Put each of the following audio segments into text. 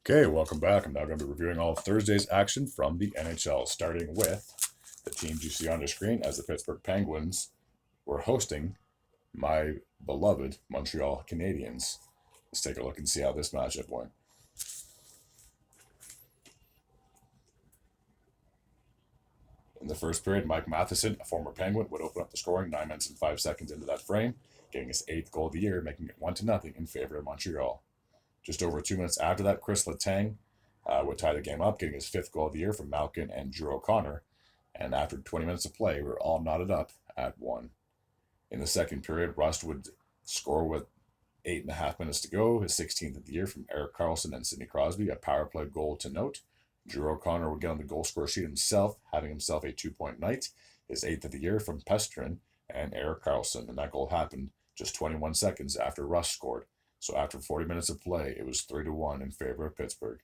Okay, welcome back. I'm now going to be reviewing all of Thursday's action from the NHL, starting with the teams you see on your screen as the Pittsburgh Penguins were hosting my beloved Montreal Canadiens. Let's take a look and see how this matchup went. In the first period, Mike Matheson, a former Penguin, would open up the scoring 9 minutes and 5 seconds into that frame, getting his 8th goal of the year, making it 1-0 in favor of Montreal. Just over 2 minutes after that, Chris Letang would tie the game up, getting his 5th goal of the year from Malkin and Drew O'Connor. And after 20 minutes of play, we were all knotted up at 1. In the second period, Rust would score with 8.5 minutes to go, his 16th of the year from Erik Karlsson and Sidney Crosby, a power play goal to note. Drew O'Connor would get on the goal score sheet himself, having himself a 2-point night, his 8th of the year from Pestrin and Erik Karlsson, and that goal happened just 21 seconds after Rust scored. So after 40 minutes of play, it was 3-1 in favor of Pittsburgh.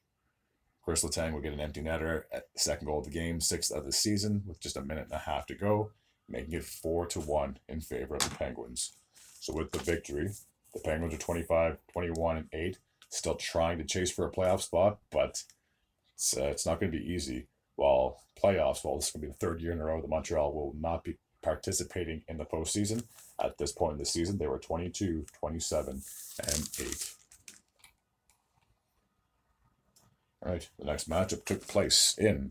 Chris Letang would get an empty netter at the second goal of the game, 6th of the season, with just a minute and a half to go, making it 4-1 in favor of the Penguins. So with the victory, the Penguins are 25, 21, and 8, still trying to chase for a playoff spot, but it's not going to be easy. While this is going to be the third year in a row that Montreal will not be participating in the postseason. At this point in the season, they were 22, 27, and 8. All right, the next matchup took place in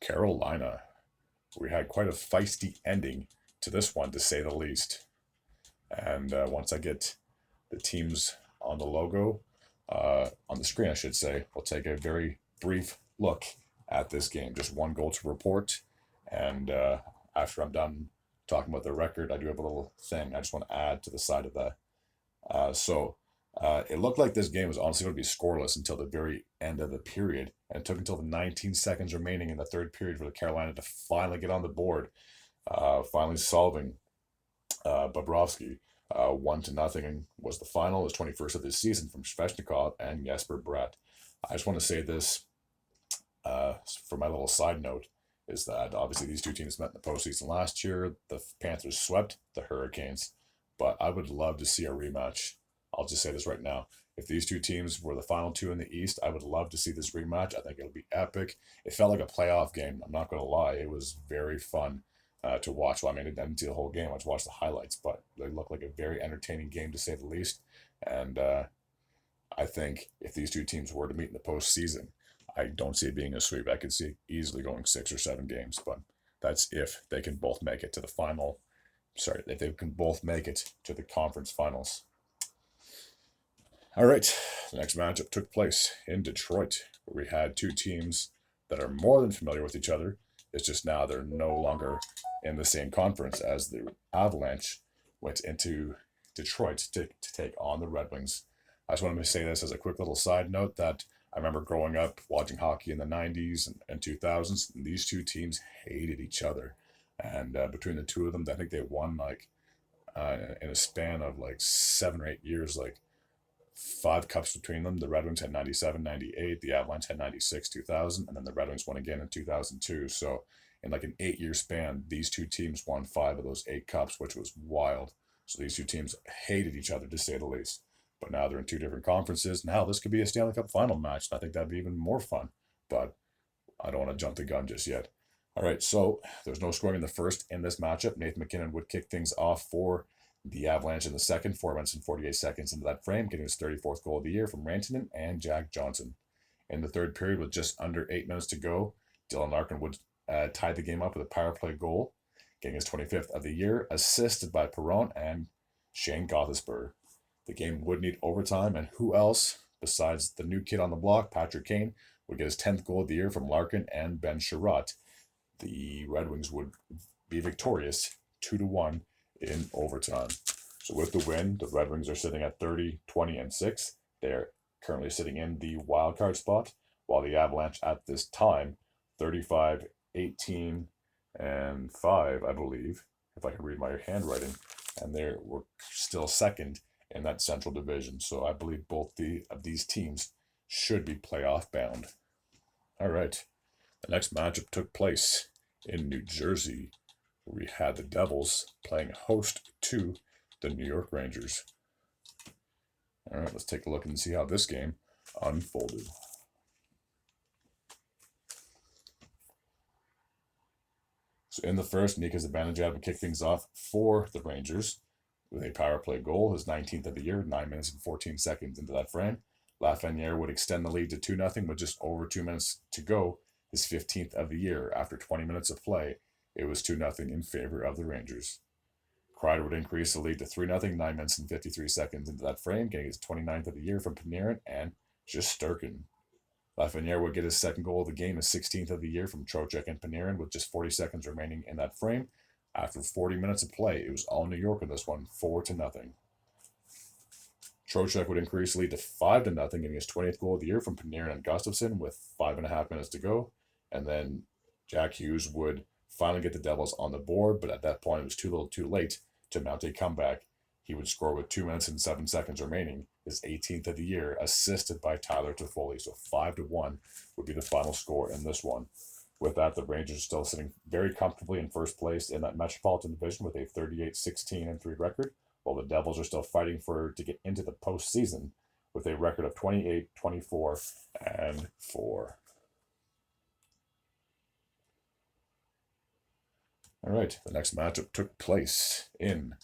Carolina. We had quite a feisty ending to this one, to say the least. And once I get the teams on the logo, on the screen, I should say, we'll take a very brief look at this game. Just one goal to report. And after I'm done talking about the record, I do have a little thing I just want to add to the side of that. It looked like this game was honestly going to be scoreless until the very end of the period. And it took until the 19 seconds remaining in the third period for the Carolina to finally get on the board, finally solving Bobrovsky. 1-0 was the final, his 21st of this season from Svechnikov and Jesper Bratt. I just want to say this for my little side note, is that obviously these two teams met in the postseason last year. The Panthers swept the Hurricanes, but I would love to see a rematch. I'll just say this right now. If these two teams were the final two in the East, I would love to see this rematch. I think it'll be epic. It felt like a playoff game. I'm not going to lie. It was very fun to watch. Well, I mean, I didn't see the whole game. I just watched the highlights, but they looked like a very entertaining game, to say the least. And I think if these two teams were to meet in the postseason, I don't see it being a sweep. I could see it easily going 6 or 7 games, but that's if they can both make it to the final. Sorry, if they can both make it to the conference finals. All right, the next matchup took place in Detroit, where we had two teams that are more than familiar with each other. It's just now they're no longer in the same conference, as the Avalanche went into Detroit to take on the Red Wings. I just wanted to say this as a quick little side note that I remember growing up watching hockey in the 90s and 2000s, and these two teams hated each other. And between the two of them, I think they won in a span of 7 or 8 years, 5 cups between them. The Red Wings had 97, 98, the Avalanche had 96, 2000, and then the Red Wings won again in 2002. So in an 8-year span, these two teams won 5 of those 8 cups, which was wild. So these two teams hated each other, to say the least. But now they're in 2 different conferences. Now this could be a Stanley Cup final match, and I think that'd be even more fun. But I don't want to jump the gun just yet. All right, so there's no scoring in the first in this matchup. Nathan MacKinnon would kick things off for the Avalanche in the second, 4 minutes and 48 seconds into that frame, getting his 34th goal of the year from Rantanen and Jack Johnson. In the third period, with just under 8 minutes to go, Dylan Larkin would tie the game up with a power play goal, getting his 25th of the year, assisted by Perron and Shane Gothisberg. The game would need overtime, and who else besides the new kid on the block, Patrick Kane, would get his 10th goal of the year from Larkin and Ben Sherratt. The Red Wings would be victorious 2-1 in overtime. So with the win, the Red Wings are sitting at 30, 20, and 6. They're currently sitting in the wild card spot, while the Avalanche at this time, 35, 18, and 5, I believe, if I can read my handwriting, and they were still second in that Central Division. So I believe both of these teams should be playoff bound. All right, the next matchup took place in New Jersey. We had the Devils playing host to the New York Rangers. All right, let's take a look and see how this game unfolded. So in the first, Mika Zibanejad would kick things off for the Rangers with a power play goal, his 19th of the year, 9 minutes and 14 seconds into that frame. Lafreniere would extend the lead to 2-0 with just over 2 minutes to go, his 15th of the year. After 20 minutes of play, it was 2-0 in favor of the Rangers. Kreider would increase the lead to 3-0, 9 minutes and 53 seconds into that frame, getting his 29th of the year from Panarin and Shesterkin. Lafreniere would get his second goal of the game, his 16th of the year from Trocheck and Panarin, with just 40 seconds remaining in that frame. After 40 minutes of play, it was all New York in this one, 4-0. Trocheck would increase the lead to 5-0, getting his 20th goal of the year from Panarin and Gustafsson with 5.5 minutes to go. And then Jack Hughes would finally get the Devils on the board, but at that point it was too little too late to mount a comeback. He would score with 2 minutes and 7 seconds remaining, his 18th of the year, assisted by Tyler Toffoli. So 5-1 would be the final score in this one. With that, the Rangers are still sitting very comfortably in first place in that Metropolitan Division with a 38-16-3 record, while the Devils are still fighting to get into the postseason with a record of 28-24-4. All right, the next matchup took place in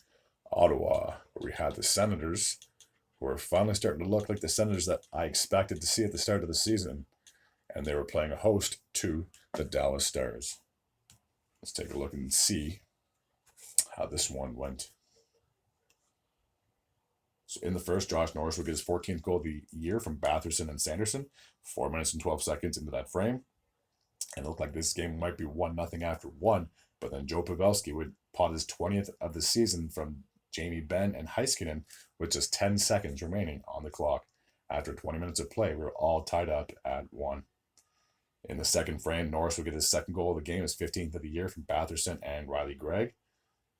Ottawa, where we had the Senators, who are finally starting to look like the Senators that I expected to see at the start of the season, and they were playing a host to the Dallas Stars. Let's take a look and see how this one went. So in the first, Josh Norris would get his 14th goal of the year from Batherson and Sanderson, 4 minutes and 12 seconds into that frame. And it looked like this game might be 1-0 after one, but then Joe Pavelski would pot his 20th of the season from Jamie Benn and Heiskanen with just 10 seconds remaining on the clock. After 20 minutes of play, we were all tied up at 1. In the second frame, Norris would get his second goal of the game, his 15th of the year from Batherson and Riley Gregg.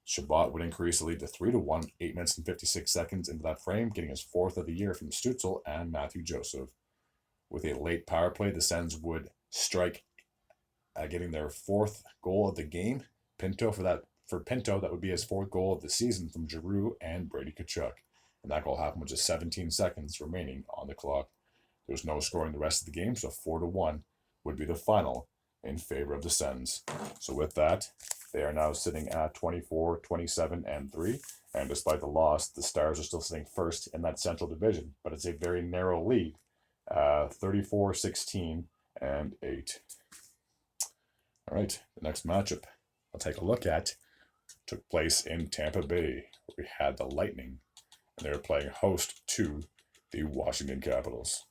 Shabbat would increase the lead to 3-1, 8 minutes and 56 seconds into that frame, getting his 4th of the year from Stützle and Matthew Joseph. With a late power play, the Sens would strike, getting their 4th goal of the game. For Pinto, that would be his 4th goal of the season from Giroux and Brady Tkachuk. And that goal happened with just 17 seconds remaining on the clock. There was no scoring the rest of the game, so 4-1 would be the final in favor of the Sens. So with that, they are now sitting at 24-27-3. And despite the loss, the Stars are still sitting first in that Central Division. But it's a very narrow lead, 34-16-8. All right, the next matchup I'll take a look at took place in Tampa Bay, where we had the Lightning, and they were playing host to the Washington Capitals.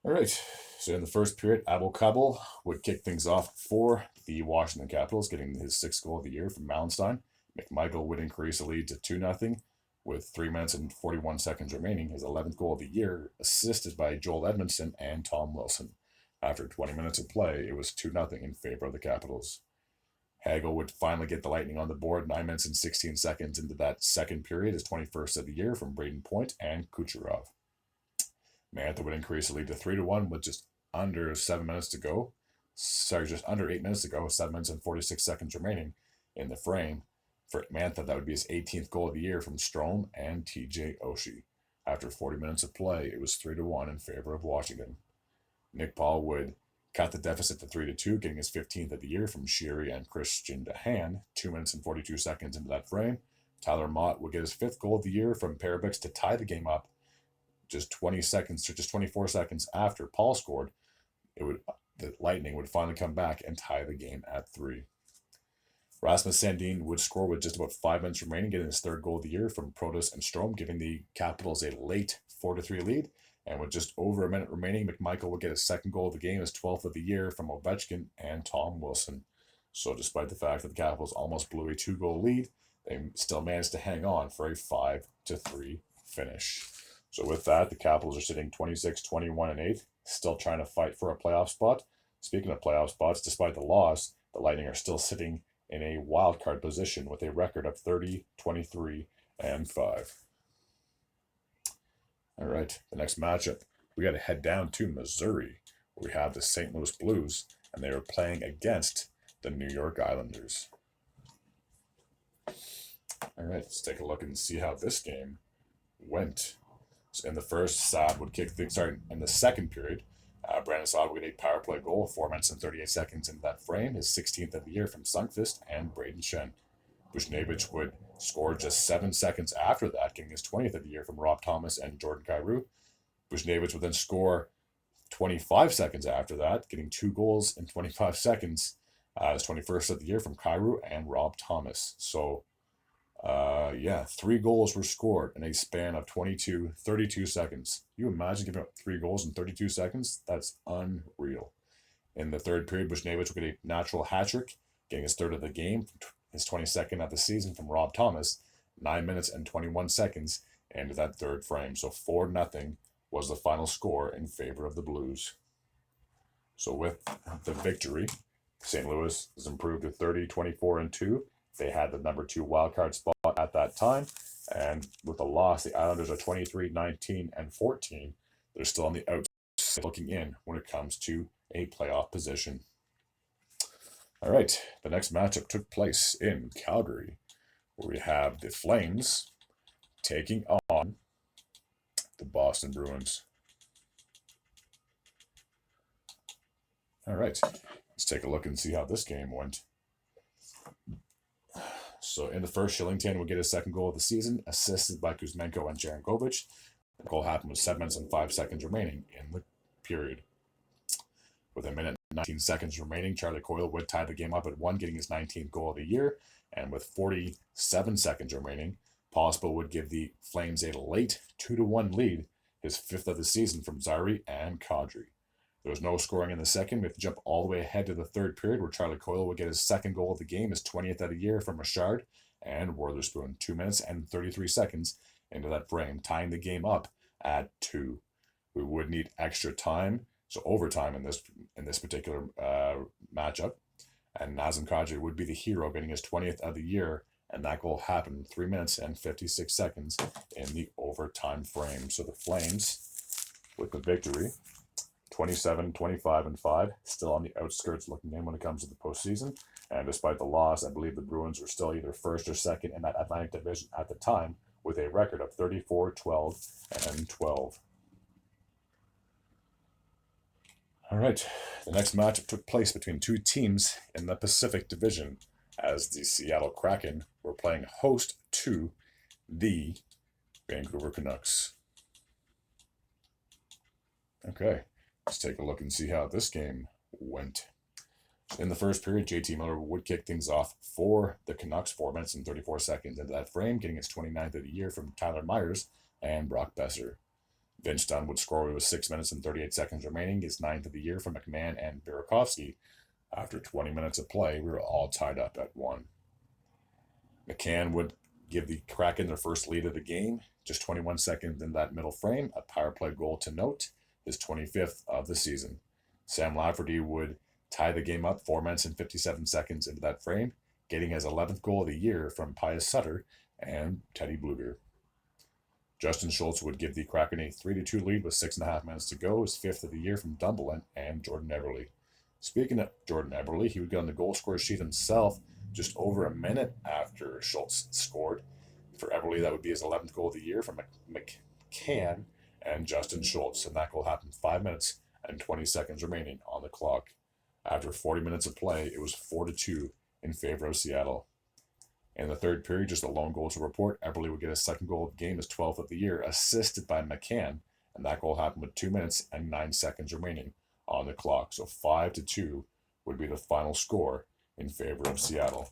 All right, so in the first period, Abel Cabell would kick things off for the Washington Capitals, getting his 6th goal of the year from Malmstein. McMichael would increase the lead to 2-0 with 3 minutes and 41 seconds remaining, his 11th goal of the year, assisted by Joel Edmondson and Tom Wilson. After 20 minutes of play, it was 2-0 in favor of the Capitals. Hagel would finally get the Lightning on the board 9 minutes and 16 seconds into that second period, his 21st of the year from Braden Point and Kucherov. Mantha would increase the lead to 3-1 with just under 7 minutes to go. Just under 8 minutes to go, 7 minutes and 46 seconds remaining in the frame. For Mantha, that would be his 18th goal of the year from Strome and TJ Oshie. After 40 minutes of play, it was 3-1 in favor of Washington. Nick Paul would cut the deficit to 3-2, getting his 15th of the year from Sheary and Christian DeHaan, 2 minutes and 42 seconds into that frame. Tyler Mott would get his 5th goal of the year from Parabix to tie the game up just 24 seconds after Paul scored. The Lightning would finally come back and tie the game at 3. Rasmus Sandin would score with just about 5 minutes remaining, getting his 3rd goal of the year from Protas and Strome, giving the Capitals a late 4-3 lead. And with just over a minute remaining, McMichael would get his 2nd goal of the game, his 12th of the year from Ovechkin and Tom Wilson. So despite the fact that the Capitals almost blew a 2-goal lead, they still managed to hang on for a 5-3 finish. So with that, the Capitals are sitting 26-21-8, still trying to fight for a playoff spot. Speaking of playoff spots, despite the loss, the Lightning are still sitting in a wild card position with a record of 30-23-5. All right, the next matchup, we got to head down to Missouri, where we have the St. Louis Blues, and they are playing against the New York Islanders. All right, let's take a look and see how this game went. So in the first, Saad would in the second period, Brandon Saad would get a power play goal, 4 minutes and 38 seconds into that frame, his 16th of the year from Sundqvist and Braden Shen. Buchnevich would score just 7 seconds after that, getting his 20th of the year from Rob Thomas and Jordan Kyrou. Buchnevich would then score 25 seconds after that, getting 2 goals in 25 seconds, his 21st of the year from Kyrou and Rob Thomas. So, 3 goals were scored in a span of 32 seconds. You imagine giving up 3 goals in 32 seconds? That's unreal. In the third period, Buchnevich would get a natural hat trick, getting his 3rd of the game, his 22nd of the season from Rob Thomas, 9 minutes and 21 seconds into that 3rd frame. So 4-0 was the final score in favor of the Blues. So with the victory, St. Louis has improved to 30-24-2. They had the number 2 wildcard spot at that time. And with the loss, the Islanders are 23-19-14. They're still on the outside looking in when it comes to a playoff position. All right, the next matchup took place in Calgary, where we have the Flames taking on the Boston Bruins. All right, let's take a look and see how this game went. So in the first, Shillington would get his 2nd goal of the season, assisted by Kuzmenko and Jarankovic. The goal happened with 7 minutes and 5 seconds remaining in the period. With 1 minute and 19 seconds remaining, Charlie Coyle would tie the game up at 1, getting his 19th goal of the year. And with 47 seconds remaining, Pospisil would give the Flames a late 2-1 lead, his 5th of the season from Zary and Kadri. There was no scoring in the second. We have to jump all the way ahead to the 3rd period, where Charlie Coyle would get his 2nd goal of the game, his 20th of the year from Richard and Wotherspoon. 2 minutes and 33 seconds into that frame, tying the game up at 2. We would need extra time, so overtime in this particular matchup. And Nazem Kadri would be the hero, getting his 20th of the year, and that goal happened 3 minutes and 56 seconds in the overtime frame. So the Flames, with the victory, 27-25-5, still on the outskirts looking in when it comes to the postseason. And despite the loss, I believe the Bruins were still either 1st or 2nd in that Atlantic Division at the time, with a record of 34-12-12. All right, the next matchup took place between 2 teams in the Pacific Division, as the Seattle Kraken were playing host to the Vancouver Canucks. Okay, let's take a look and see how this game went. In the first period, JT Miller would kick things off for the Canucks, 4 minutes and 34 seconds into that frame, getting his 29th of the year from Tyler Myers and Brock Besser. Vince Dunn would score with 6 minutes and 38 seconds remaining, his 9th of the year from McMahon and Burakovsky. After 20 minutes of play, we were all tied up at 1. McCann would give the Kraken their first lead of the game, just 21 seconds in that middle frame, a power play goal to note, his 25th of the season. Sam Lafferty would tie the game up 4 minutes and 57 seconds into that frame, getting his 11th goal of the year from Pius Sutter and Teddy Bluger. Justin Schultz would give the Kraken a 3-2 lead with 6.5 minutes to go, his 5th of the year from Dumoulin and Jordan Eberle. Speaking of Jordan Eberle, he would get on the goal scorer sheet himself just over a minute after Schultz scored. For Eberle, that would be his 11th goal of the year from McCann and Justin Schultz, and that goal happened 5 minutes and 20 seconds remaining on the clock. After 40 minutes of play, it was 4-2 in favor of Seattle. In the third period, just a lone goal to report, Eberle would get his 2nd goal of the game, his 12th of the year, assisted by McCann, and that goal happened with 2 minutes and 9 seconds remaining on the clock. So 5-2 would be the final score in favor of Seattle.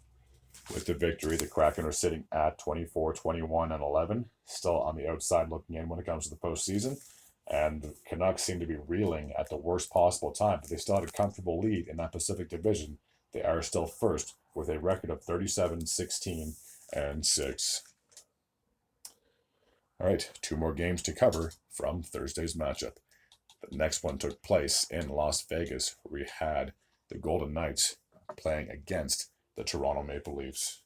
With the victory, the Kraken are sitting at 24-21-11, still on the outside looking in when it comes to the postseason. And the Canucks seem to be reeling at the worst possible time, but they still had a comfortable lead in that Pacific Division. They are still first with a record of 37-16-6. All right, 2 more games to cover from Thursday's matchup. The next one took place in Las Vegas, where we had the Golden Knights playing against the Toronto Maple Leafs.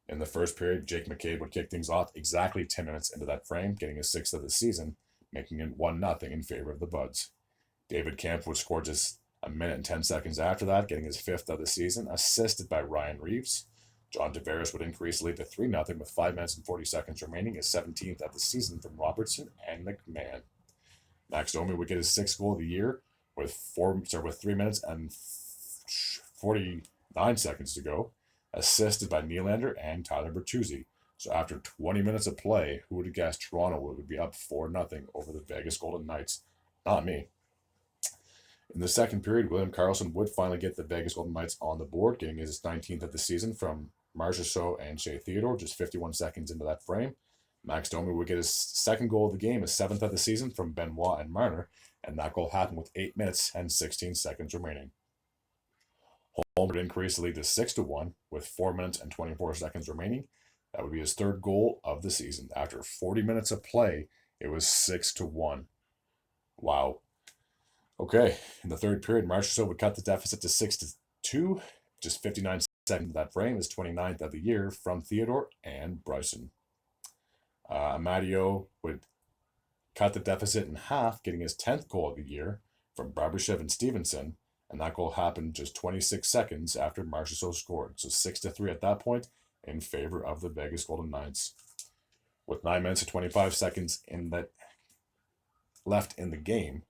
In the first period, Jake McCabe would kick things off exactly 10 minutes into that frame, getting his 6th of the season, making it 1-0 in favor of the Buds. David Kampf would score just a minute and 10 seconds after that, getting his 5th of the season, assisted by Ryan Reeves. John Tavares would increase the lead to 3-0 with 5 minutes and 40 seconds remaining, his 17th of the season from Robertson and McMahon. Max Domi would get his sixth goal of the year with 3 minutes and 49 seconds to go, assisted by Nylander and Tyler Bertuzzi. So after 20 minutes of play, who would have guessed Toronto would be up 4-0 over the Vegas Golden Knights? Not me. In the second period, William Karlsson would finally get the Vegas Golden Knights on the board, getting his 19th of the season from Marchessault and Shea Theodore, just 51 seconds into that frame. Max Domi would get his second goal of the game, his 7th of the season from Benoit and Marner, and that goal happened with 8 minutes and 16 seconds remaining. Holm would increase the lead to 6-1 with 4 minutes and 24 seconds remaining. That would be his third goal of the season. After 40 minutes of play, it was 6-1. Wow. Okay, in the third period, Marchessault would cut the deficit to 6-2, just 59 seconds of that frame, his 29th of the year from Theodore and Bryson. Amadio would cut the deficit in half, getting his 10th goal of the year from Barbashev and Stevenson, and that goal happened just 26 seconds after Marchessault scored. So 6-3 at that point in favor of the Vegas Golden Knights. With 9 minutes and 25 seconds left in the game,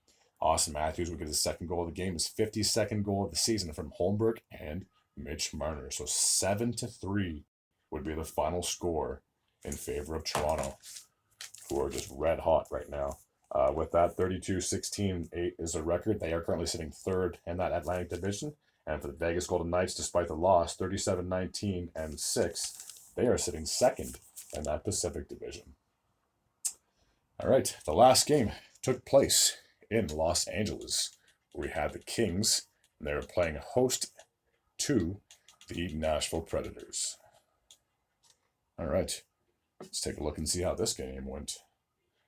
Austin Matthews would get his second goal of the game, his 52nd goal of the season from Holmberg and Mitch Marner. So 7-3 would be the final score in favor of Toronto, who are just red hot right now. With that, 32-16-8 is the record. They are currently sitting third in that Atlantic Division. And for the Vegas Golden Knights, despite the loss, 37-19-6, they are sitting second in that Pacific Division. All right, the last game took place in Los Angeles, where we had the Kings, and they were playing host to the Nashville Predators. All right, let's take a look and see how this game went.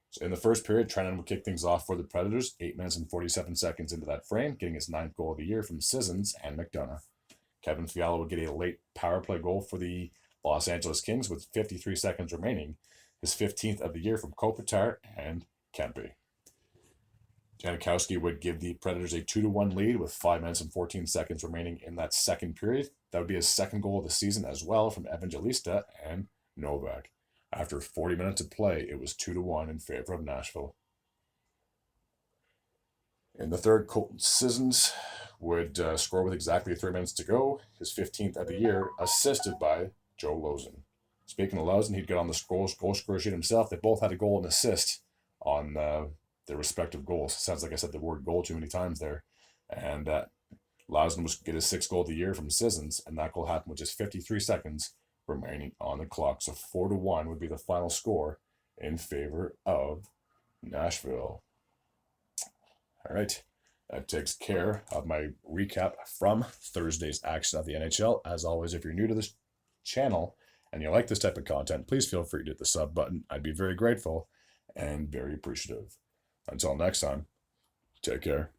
So in the first period, Trennan would kick things off for the Predators, 8 minutes and 47 seconds into that frame, getting his 9th goal of the year from Sissons and McDonough. Kevin Fiala would get a late power play goal for the Los Angeles Kings with 53 seconds remaining, his 15th of the year from Kopitar and Kempe. Janikowski would give the Predators a 2-1 lead with 5 minutes and 14 seconds remaining in that second period. That would be his second goal of the season as well from Evangelista and Novak. After 40 minutes of play, it was 2-1 in favor of Nashville. In the third, Colton Sissons would score with exactly 3 minutes to go, his 15th of the year, assisted by Joe Lozen. Speaking of Lozen, he'd get on the goal scorer sheet himself. They both had a goal and assist on their respective goals. Sounds like I said the word goal too many times there. And Lozen would get his 6th goal of the year from Sissons, and that goal happened with just 53 seconds remaining on the clock. So 4-1 would be the final score in favor of Nashville. All right, that takes care of my recap from Thursday's action of the NHL. As always, if you're new to this channel and you like this type of content, please feel free to hit the sub button. I'd be very grateful and very appreciative. Until next time, take care.